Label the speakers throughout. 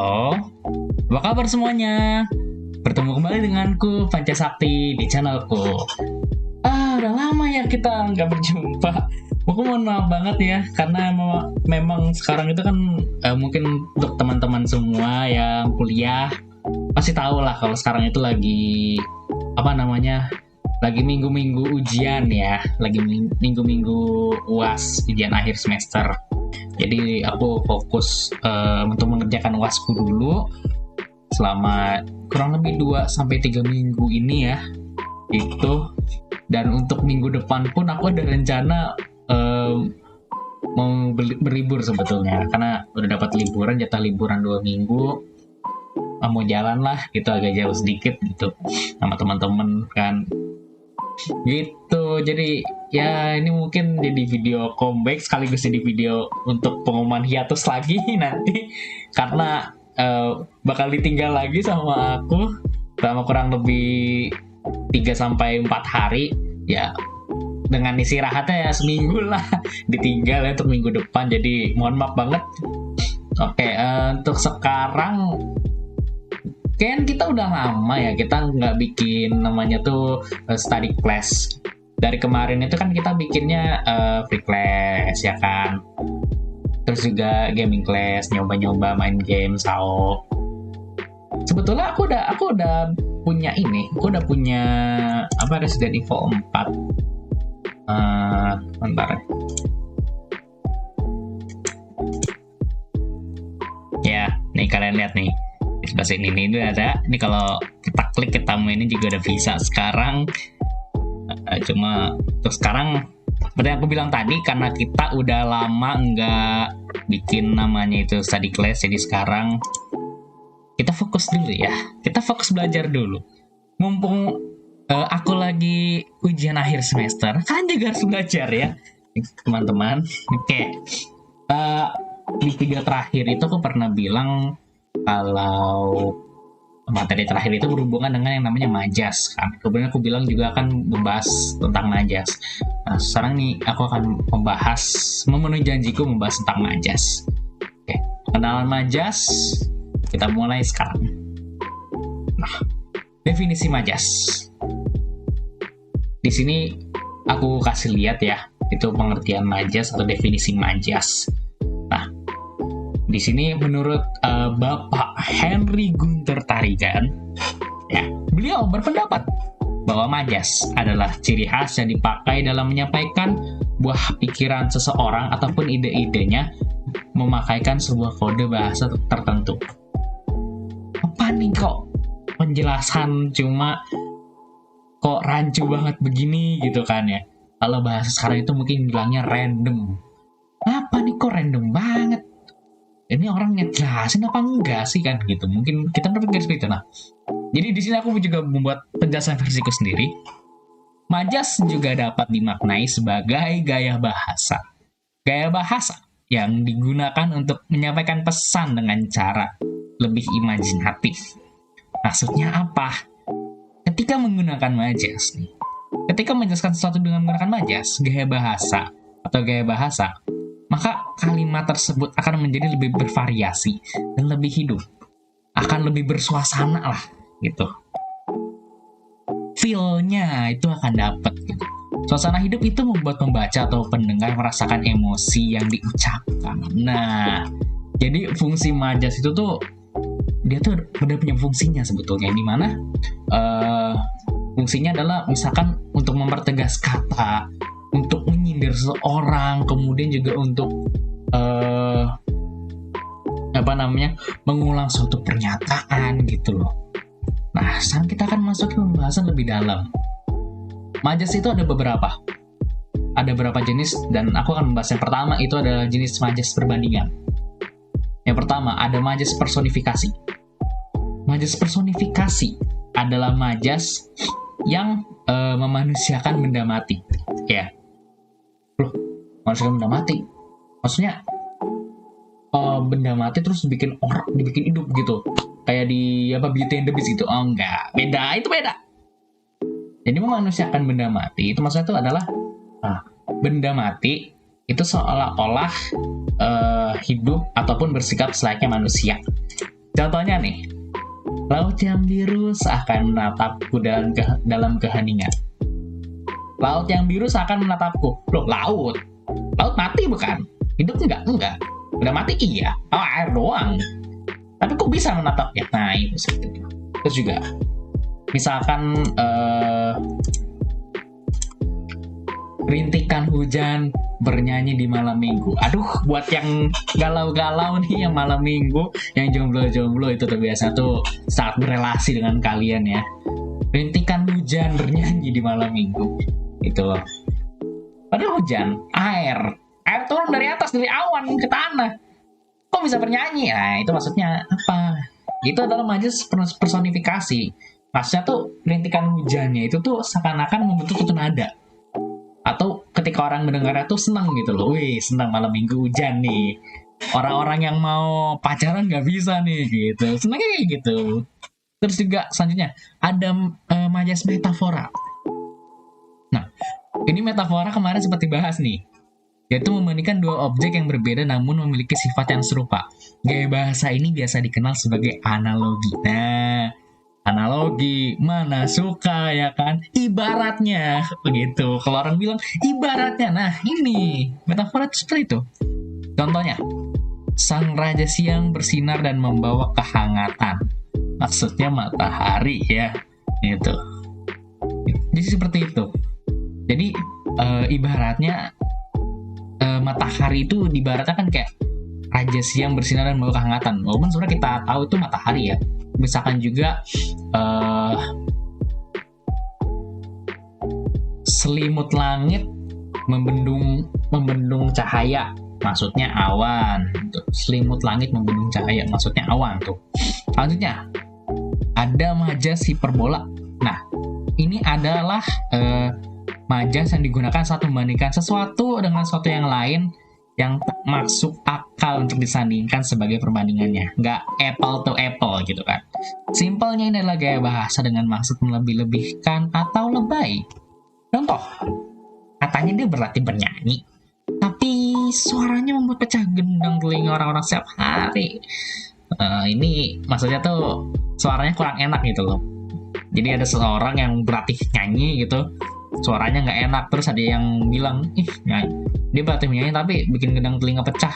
Speaker 1: Halo, apa kabar semuanya? Bertemu kembali denganku Panca Sakti di channelku. Udah lama ya kita nggak berjumpa. Aku mohon maaf banget ya, karena memang sekarang itu kan mungkin untuk teman-teman semua yang kuliah pasti tahu lah kalau sekarang itu lagi lagi minggu-minggu ujian ya, lagi minggu-minggu UAS, ujian akhir semester. Jadi aku fokus untuk mengerjakan UASku dulu selama kurang lebih 2-3 minggu ini ya. Itu. Dan untuk minggu depan pun aku ada rencana mau berlibur sebetulnya, karena udah dapat liburan, jatah liburan 2 minggu. Mau jalan lah gitu, agak jauh sedikit gitu sama teman-teman kan. Gitu, jadi ya ini mungkin jadi video comeback sekaligus jadi video untuk pengumuman hiatus lagi nanti, karena bakal ditinggal lagi sama aku selama kurang lebih 3-4 hari ya, dengan istirahatnya ya seminggu lah ditinggal ya untuk minggu depan, jadi mohon maaf banget. Oke, untuk sekarang kan kita udah lama ya kita nggak bikin namanya tuh study class. Dari kemarin itu kan kita bikinnya free class ya kan, terus juga gaming class, nyoba-nyoba main game SAO. Sebetulnya aku udah punya Resident Evil 4. Bentar ya, nih kalian lihat nih di sebelah sini nih itu ada. Ini kalau kita klik ketemu ini juga udah bisa sekarang. Cuma untuk sekarang seperti yang aku bilang tadi, karena kita udah lama nggak bikin namanya itu study class, jadi sekarang kita fokus dulu ya. Kita fokus belajar dulu. Mumpung aku lagi ujian akhir semester, kan juga harus belajar ya, teman-teman. Oke. Di video terakhir itu aku pernah bilang kalau materi terakhir itu berhubungan dengan yang namanya majas kan. Kemudian aku bilang juga akan membahas tentang majas. Nah, sekarang nih aku akan memenuhi janjiku membahas tentang majas. Oke, pengenalan majas kita mulai sekarang. Nah, definisi majas. Di sini aku kasih lihat ya, itu pengertian majas atau definisi majas. Nah, di sini menurut Bapak Henry Gunter Tarigan, ya, beliau berpendapat bahwa majas adalah ciri khas yang dipakai dalam menyampaikan buah pikiran seseorang ataupun ide-idenya memakaikan sebuah kode bahasa tertentu. Apa nih kok penjelasan cuma kok rancu banget begini gitu kan ya? Kalau bahasa sekarang itu mungkin bilangnya random. Apa nih kok random banget? Ini orang ngejelasin apa enggak sih kan gitu. Mungkin kita berpikir seperti itu. Nah, jadi di sini aku juga membuat penjelasan versiku sendiri. Majas juga dapat dimaknai sebagai gaya bahasa. Gaya bahasa yang digunakan untuk menyampaikan pesan dengan cara lebih imajinatif. Maksudnya apa? Ketika menggunakan majas nih, ketika menjelaskan sesuatu dengan menggunakan majas, gaya bahasa, maka kalimat tersebut akan menjadi lebih bervariasi dan lebih hidup, akan lebih bersuasana lah gitu. Feel-nya itu akan dapat gitu. Suasana hidup itu membuat pembaca atau pendengar merasakan emosi yang diucapkan. Nah, jadi fungsi majas itu tuh dia tuh udah punya fungsinya sebetulnya, di mana fungsinya adalah misalkan untuk mempertegas kata, untuk menyindir seseorang, kemudian juga untuk mengulang suatu pernyataan gitu loh. Nah, sekarang kita akan masuk ke pembahasan lebih dalam. Majas itu ada beberapa jenis, dan aku akan membahas yang pertama, itu adalah jenis majas perbandingan. Yang pertama ada majas personifikasi. Majas personifikasi adalah majas yang memanusiakan benda mati. Ya, loh, manusiakan benda mati? Maksudnya benda mati terus dibikin hidup gitu, kayak di Beauty and the Beast gitu? Oh enggak, itu beda. Jadi memanusiakan benda mati itu maksudnya itu adalah benda mati itu seolah-olah hidup ataupun bersikap selayaknya manusia. Contohnya nih, laut yang biru seakan menatapku dalam keheningan. Laut yang biru seakan menatapku. Loh, laut? Laut mati bukan? Hidup enggak? Enggak. Udah mati iya. Oh, air doang. Tapi kok bisa menatapnya? Nah, itu sebetulnya. Terus juga, misalkan rintikan hujan bernyanyi di malam minggu. Aduh, buat yang galau-galau nih, yang malam minggu, yang jomblo-jomblo itu tuh biasa tuh saat berelasi dengan kalian ya. Rintikan hujan bernyanyi di malam minggu. Itu loh. Padahal hujan, air turun dari atas, dari awan ke tanah. Kok bisa bernyanyi? Nah, itu maksudnya apa? Itu adalah majas personifikasi. Maksudnya tuh rintikan hujannya itu tuh seakan-akan membentuk suatu nada. Atau ketika orang mendengarnya tuh senang gitu loh. Wih, senang malam minggu hujan nih. Orang-orang yang mau pacaran nggak bisa nih gitu. Senangnya kayak gitu. Terus juga selanjutnya ada majas metafora. Nah, ini metafora kemarin seperti bahas nih. Yaitu membandingkan dua objek yang berbeda namun memiliki sifat yang serupa. Gaya bahasa ini biasa dikenal sebagai analogi. Nah, analogi, mana suka ya kan? Ibaratnya, begitu. Kalau orang bilang ibaratnya, nah ini metafora seperti itu. Contohnya, sang raja siang bersinar dan membawa kehangatan. Maksudnya matahari ya, itu. Jadi seperti itu. Jadi ibaratnya matahari itu ibaratnya kan kayak raja siang bersinar dan membawa kehangatan. Walaupun sebenarnya kita tahu itu matahari ya. Misalkan juga selimut langit membendung cahaya, maksudnya awan. Selimut langit membendung cahaya, maksudnya awan tuh. Selanjutnya ada majas hiperbola. Nah, ini adalah majas yang digunakan saat membandingkan sesuatu dengan sesuatu yang lain yang masuk akal untuk disandingkan sebagai perbandingannya. Nggak apple to apple gitu kan. Simpelnya ini adalah gaya bahasa dengan maksud melebih-lebihkan atau lebay. Contoh, katanya dia berlatih bernyanyi, tapi suaranya membuat pecah gendang telinga orang-orang setiap hari. Ini maksudnya tuh suaranya kurang enak gitu loh. Jadi ada seseorang yang berlatih nyanyi gitu, suaranya nggak enak, terus ada yang bilang, dia berlatih menyanyi tapi bikin gendang telinga pecah.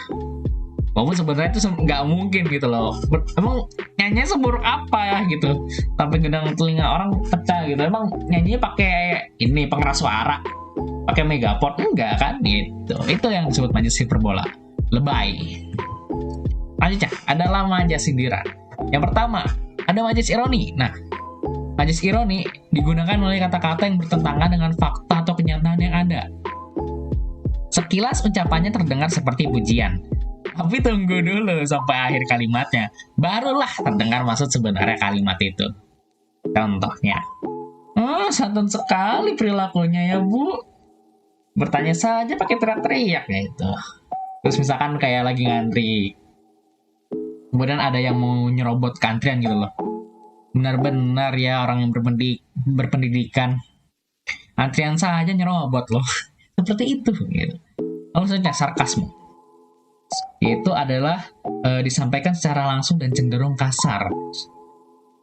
Speaker 1: Walaupun sebenarnya itu nggak mungkin gitu loh. Emang nyanyinya seburuk apa ya gitu, tapi gendang telinga orang pecah gitu. Emang nyanyinya pakai ini pengeras suara, pakai megapod? Enggak kan gitu. Itu yang disebut majas hiperbola, lebay. Lanjutnya adalah majas sindiran. Yang pertama ada majas ironi. Nah, majas ironi digunakan melalui kata-kata yang bertentangan dengan fakta atau kenyataan yang ada. Sekilas ucapannya terdengar seperti pujian, tapi tunggu dulu sampai akhir kalimatnya, barulah terdengar maksud sebenarnya kalimat itu. Contohnya, santun sekali perilakunya ya Bu. Bertanya saja pakai teriak-teriak ya itu. Terus misalkan kayak lagi ngantri, kemudian ada yang mau nyerobot ke antrian gitu loh. Benar-benar ya orang yang berpendidikan, antrian saja nyerobot loh. Seperti itu gitu. Maksudnya sarkasme itu adalah disampaikan secara langsung dan cenderung kasar.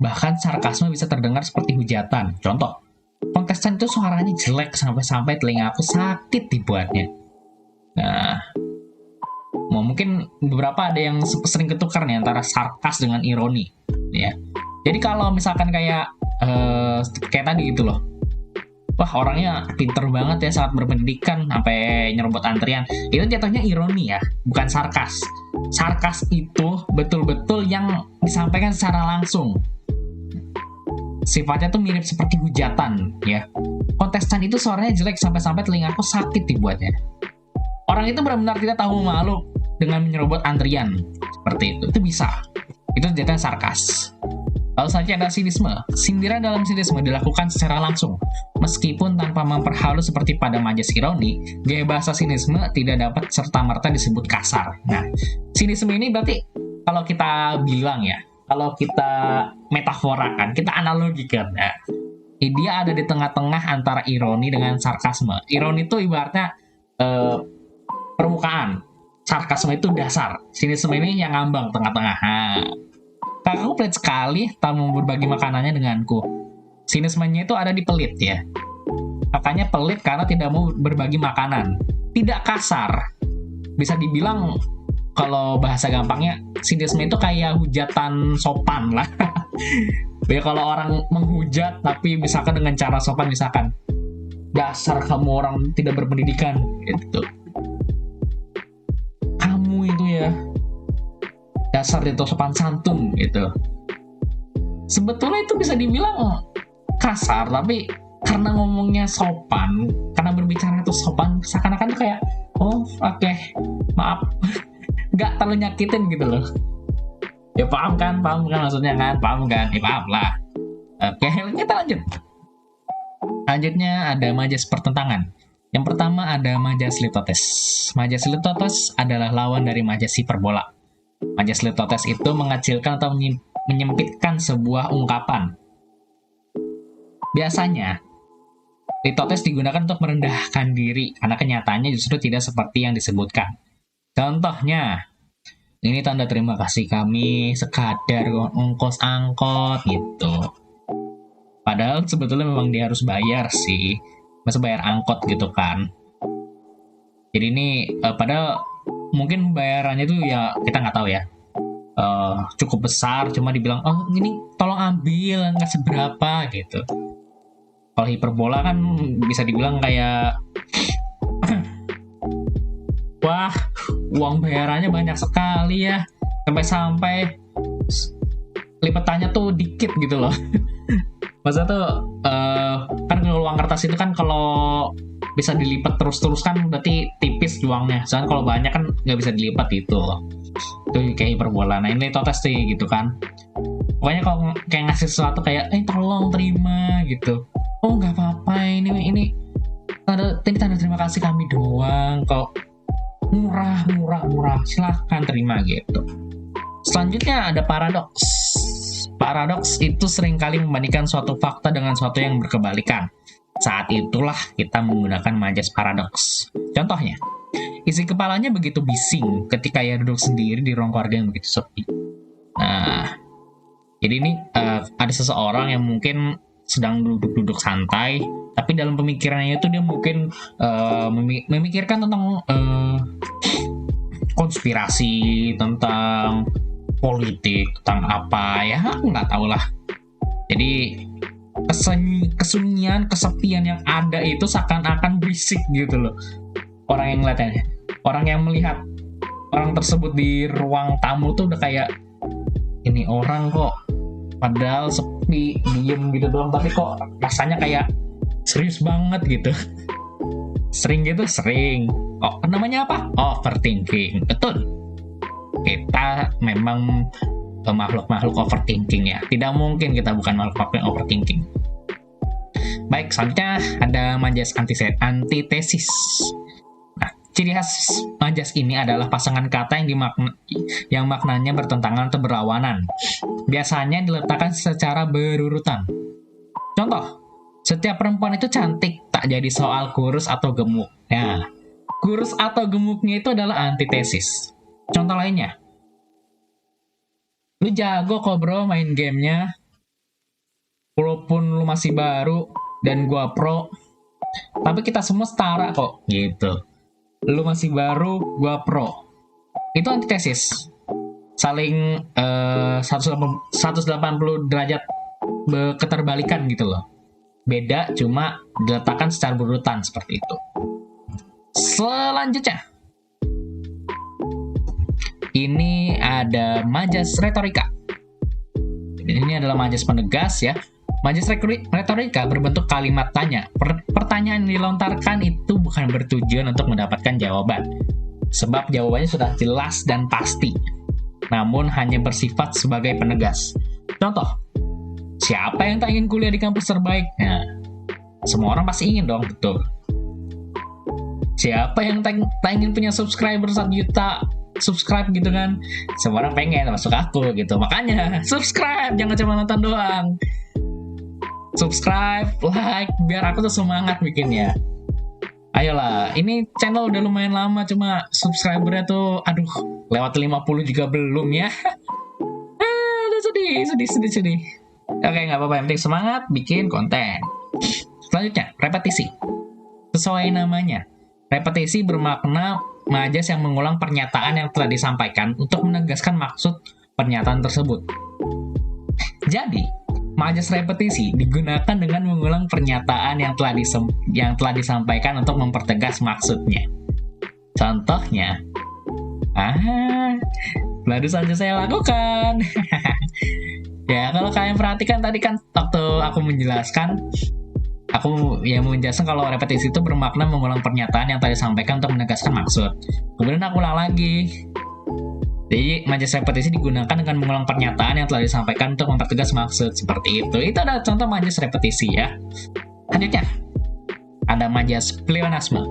Speaker 1: Bahkan sarkasme bisa terdengar seperti hujatan. Contoh, kontestan itu suaranya jelek sampai-sampai telinga aku sakit dibuatnya. Nah, mungkin beberapa ada yang sering ketukar nih antara sarkas dengan ironi ya. Jadi kalau misalkan kayak tadi gitu loh, wah orangnya pinter banget ya, sangat berpendidikan sampai nyerobot antrian, itu jatuhnya ironi ya, bukan sarkas. Sarkas itu betul-betul yang disampaikan secara langsung, sifatnya tuh mirip seperti hujatan ya. Kontestan itu suaranya jelek sampai-sampai telingaku sakit dibuatnya. Orang itu benar-benar tidak tahu malu dengan menyerobot antrian seperti itu bisa. Itu jatuhnya sarkas. Lalu selanjutnya ada sinisme. Sindiran dalam sinisme dilakukan secara langsung. Meskipun tanpa memperhalus seperti pada majas ironi, gaya bahasa sinisme tidak dapat serta-merta disebut kasar. Nah, sinisme ini berarti kalau kita bilang ya, kalau kita metaforakan, kita analogikan, ya, dia ada di tengah-tengah antara ironi dengan sarkasme. Ironi itu ibaratnya permukaan, sarkasme itu dasar, sinisme ini yang ngambang tengah-tengah. Nah, Kakakku pelit sekali tak mau berbagi makanannya denganku. Sinismenya itu ada di pelit ya. Kakaknya pelit karena tidak mau berbagi makanan. Tidak kasar. Bisa dibilang kalau bahasa gampangnya, sinisme itu kayak hujatan sopan lah. Ya kalau orang menghujat tapi misalkan dengan cara sopan, misalkan dasar kamu orang tidak berpendidikan gitu. Kamu itu ya dasar itu sopan santun gitu. Sebetulnya itu bisa dibilang kasar, tapi karena ngomongnya sopan, karena berbicara itu sopan, seakan-akan tuh kayak, oh oke, maaf, nggak terlalu nyakitin gitu loh. Ya paham kan maksudnya kan, paham kan, ya paham lah. Oke, kita lanjut. Selanjutnya ada majas pertentangan. Yang pertama ada majas litotes. Majas litotes adalah lawan dari majas hiperbola. Majas litotes itu mengecilkan atau menyempitkan sebuah ungkapan. Biasanya, litotes digunakan untuk merendahkan diri, karena kenyataannya justru tidak seperti yang disebutkan. Contohnya, ini tanda terima kasih kami, sekadar ongkos angkot gitu. Padahal sebetulnya memang dia harus bayar sih, masa bayar angkot gitu kan. Jadi ini, padahal mungkin bayarannya tuh ya kita nggak tahu ya. Cukup besar, cuma dibilang, oh ini tolong ambil, nggak seberapa gitu. Kalau hiperbola kan bisa dibilang kayak wah, uang bayarannya banyak sekali ya. Sampai-sampai lipatannya tuh dikit gitu loh. Maksudnya tuh kan kalau uang kertas itu kan kalau bisa dilipat terus-terus kan berarti tipis uangnya. Soalnya kalau banyak kan nggak bisa dilipat gitu loh. Itu kayak hiperbola. Nah ini litotes sih gitu kan. Pokoknya kalau kayak ngasih sesuatu kayak tolong terima gitu. Oh nggak apa-apa, ini tanda terima kasih kami doang kok, murah, silahkan terima gitu. Selanjutnya ada paradoks. Paradoks itu seringkali membandingkan suatu fakta dengan suatu yang berkebalikan. Saat itulah kita menggunakan majas paradoks. Contohnya, isi kepalanya begitu bising ketika ia duduk sendiri di ruang keluarga yang begitu sepi. Nah, jadi ini ada seseorang yang mungkin sedang duduk-duduk santai, tapi dalam pemikirannya itu dia mungkin memikirkan tentang konspirasi, tentang politik, tentang apa ya, aku nggak tahu lah. Jadi kesunyian, kesepian yang ada itu seakan-akan berisik gitu loh. Orang yang ngeliatnya, orang yang melihat orang tersebut di ruang tamu tuh udah kayak, ini orang kok padahal sepi, diem gitu doang, tapi kok rasanya kayak serius banget gitu. Sering gitu, sering. Oh, namanya apa? Overthinking. Betul. Kita memang makhluk-makhluk overthinking ya. Tidak mungkin kita bukan makhluk yang overthinking. Baik, selanjutnya ada majas antitesis. Nah, ciri khas majas ini adalah pasangan kata yang maknanya bertentangan atau berlawanan. Biasanya diletakkan secara berurutan. Contoh, setiap perempuan itu cantik, tak jadi soal kurus atau gemuk. Nah, kurus atau gemuknya itu adalah antitesis. Contoh lainnya, lu jago kok bro main gamenya, walaupun lu masih baru dan gua pro, tapi kita semua setara kok, gitu. Lu masih baru, gua pro. Itu antitesis. Saling 180 derajat keterbalikan gitu loh. Beda, cuma diletakkan secara berurutan seperti itu. Selanjutnya, ini ada majas retorika. Ini adalah majas penegas ya. Majas retorika berbentuk kalimat tanya. Pertanyaan yang dilontarkan itu bukan bertujuan untuk mendapatkan jawaban, sebab jawabannya sudah jelas dan pasti, namun hanya bersifat sebagai penegas. Contoh, siapa yang tak ingin kuliah di kampus terbaik? Nah, semua orang pasti ingin dong, betul. Siapa yang tak ingin punya subscriber 1 juta subscribe gitu kan? Semua orang pengen, masuk aku gitu. Makanya subscribe, jangan cuma nonton doang. Subscribe, like, biar aku tuh semangat bikinnya. Ayolah, ini channel udah lumayan lama, cuma subscribernya tuh, aduh, lewat 50 juga belum ya. Udah sedih. sedih. Oke, nggak apa-apa, yang penting semangat bikin konten. Selanjutnya, repetisi. Sesuai namanya, repetisi bermakna majas yang mengulang pernyataan yang telah disampaikan untuk menegaskan maksud pernyataan tersebut. Jadi, majas repetisi digunakan dengan mengulang pernyataan yang telah disampaikan untuk mempertegas maksudnya. Contohnya, baru saja saya lakukan. Ya, kalau kalian perhatikan tadi kan waktu aku menjelaskan, aku menjelaskan kalau repetisi itu bermakna mengulang pernyataan yang tadi disampaikan untuk menegaskan maksud. Kemudian aku ulang lagi. Jadi, majas repetisi digunakan dengan mengulang pernyataan yang telah disampaikan untuk mempertegas maksud. Seperti itu. Itu adalah contoh majas repetisi ya. Selanjutnya, ada majas pleonasme.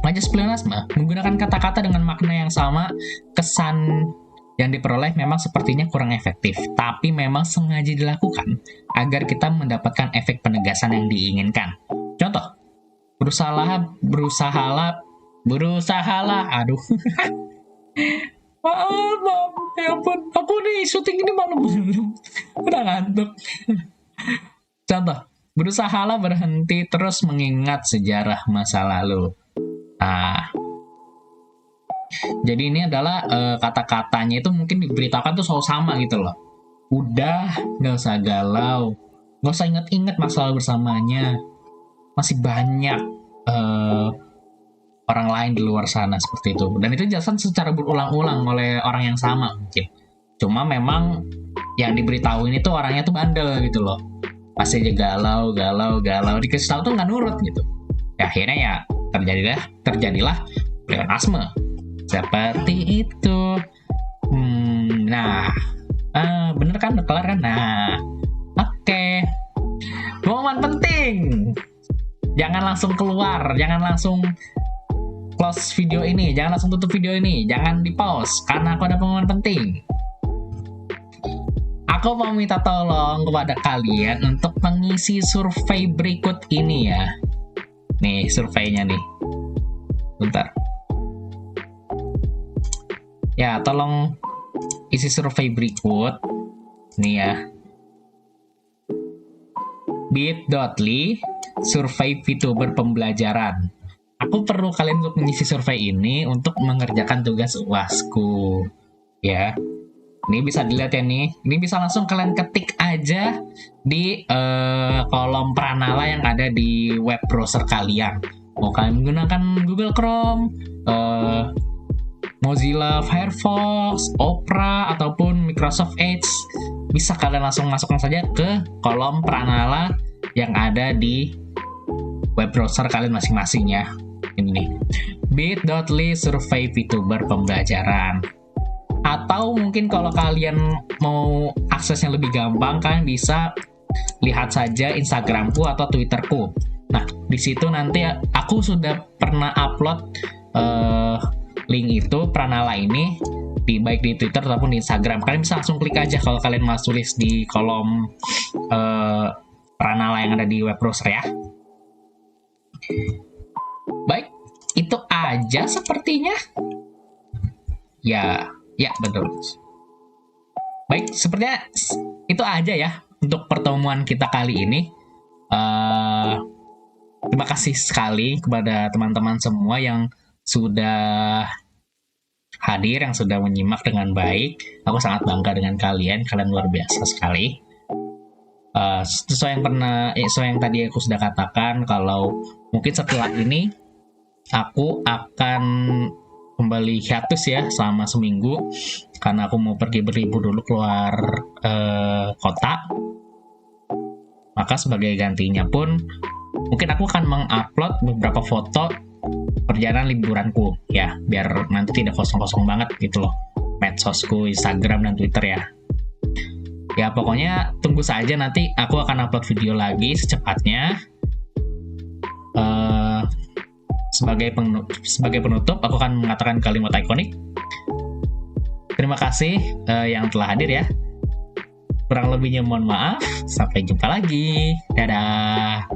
Speaker 1: Majas pleonasme menggunakan kata-kata dengan makna yang sama, kesan yang diperoleh memang sepertinya kurang efektif, tapi memang sengaja dilakukan agar kita mendapatkan efek penegasan yang diinginkan. Contoh, berusahalah, aduh. Maaf, ya ampun, aku nih syuting ini malam udah ngantuk. Contoh, berusahalah berhenti terus mengingat sejarah masa lalu. Jadi ini adalah kata-katanya itu mungkin diberitakan tuh selalu sama gitu loh. Udah, nggak usah galau, nggak usah inget-inget masa lalu bersamanya. Masih banyak orang lain di luar sana seperti itu. Dan itu dijelaskan secara berulang-ulang oleh orang yang sama mungkin. Cuma memang yang diberitahu ini tuh orangnya tuh bandel gitu loh. Pasti aja galau. Dikasih tahu tuh nggak nurut gitu. Ya, akhirnya ya terjadilah pleonasme. Seperti itu. Bener kan? Udah kelar kan? Oke. Momen penting. Jangan langsung keluar. Jangan langsung close video ini. Jangan langsung tutup video ini. Jangan di pause. Karena aku ada pengumuman penting. Aku mau minta tolong kepada kalian untuk mengisi survei berikut ini ya. Nih, surveinya nih. Bentar. Ya, tolong isi survei berikut. Nih ya. bit.ly survei VTuber pembelajaran. Aku perlu kalian untuk mengisi survei ini untuk mengerjakan tugas UASku. Ya. Ini bisa dilihat ya nih. Ini bisa langsung kalian ketik aja di kolom Pranala yang ada di web browser kalian. Mau kalian menggunakan Google Chrome, Mozilla Firefox, Opera, ataupun Microsoft Edge, bisa kalian langsung masukkan saja ke kolom Pranala yang ada di web browser kalian masing-masing ya. Ini nih, bit.ly survei VTuber pembelajaran. Atau mungkin kalau kalian mau aksesnya lebih gampang, kalian bisa lihat saja Instagramku atau Twitterku. Nah, di situ nanti aku sudah pernah upload link itu, Pranala ini, baik di Twitter ataupun di Instagram. Kalian bisa langsung klik aja kalau kalian mau tulis di kolom Pranala yang ada di web browser ya. Baik, itu aja sepertinya. Ya betul. Baik, sepertinya itu aja ya untuk pertemuan kita kali ini. Terima kasih sekali kepada teman-teman semua yang sudah hadir, yang sudah menyimak dengan baik. Aku sangat bangga dengan kalian luar biasa sekali. Sesuai yang tadi aku sudah katakan, kalau mungkin setelah ini aku akan kembali hiatus ya selama seminggu karena aku mau pergi berlibur dulu keluar kota. Maka sebagai gantinya pun mungkin aku akan mengupload beberapa foto perjalanan liburanku ya, biar nanti tidak kosong-kosong banget gitu loh medsosku, Instagram dan Twitter ya. Ya pokoknya tunggu saja, nanti aku akan upload video lagi secepatnya. Sebagai penutup, aku akan mengatakan kalimat ikonik. Terima kasih yang telah hadir ya. Kurang lebihnya mohon maaf. Sampai jumpa lagi. Dadah.